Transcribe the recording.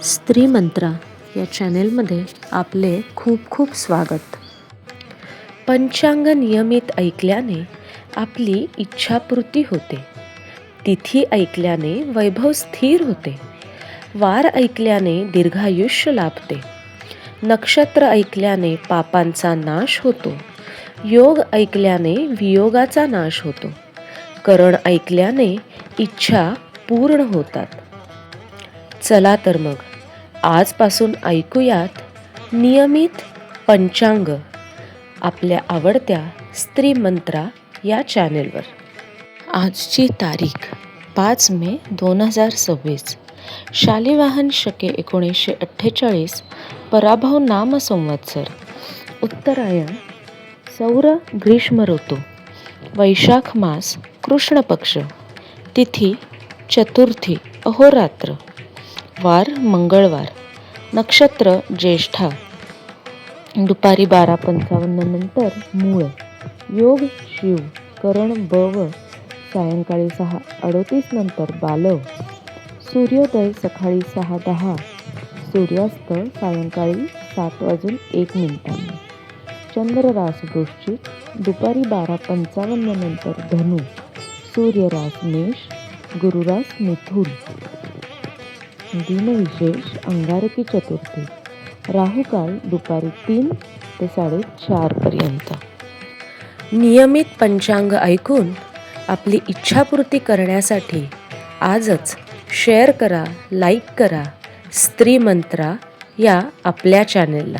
स्त्री मंत्रा या चॅनेलमध्ये आपले खूप खूप स्वागत. पंचांग नियमित ऐकल्याने आपली इच्छापूर्ती होते. तिथी ऐकल्याने वैभव स्थिर होते. वार ऐकल्याने दीर्घायुष्य लाभते. नक्षत्र ऐकल्याने पापांचा नाश होतो. योग ऐकल्याने वियोगाचा नाश होतो. करण ऐकल्याने इच्छा पूर्ण होतात. चला तर मग आजपासून ऐकूयात नियमित पंचांग आपल्या आवडत्या स्त्री मंत्रा या चॅनेलवर. आजची तारीख 5 मे 2026. शालिवाहन शके 1948. पराभव नाम संवत्सर. उत्तरायण. सौर ग्रीष्म ऋतू. वैशाख मास. कृष्ण पक्ष. तिथी चतुर्थी अहोरात्र. वार मंगळवार. नक्षत्र ज्येष्ठा. दुपारी 12:55 नंतर मूळ. योग शिव. करण बव. सायंकाळी 6:38 नंतर बालव. सूर्योदय सकाळी 6:10. सूर्यास्त सायंकाळी 7:01. चंद्र रास वृश्चिक. दुपारी 12:55 नंतर धनु. सूर्य रास मेष. गुरु रास मिथुन. दिनविशेष अंगारकी चतुर्थी. राहुकाल दुपारी 3 ते 4:30 पर्यंत. नियमित पंचांग ऐकून आपली इच्छापूर्ती करण्यासाठी आजच शेअर करा, लाईक करा स्त्री मंत्रा या आपल्या चॅनेलला.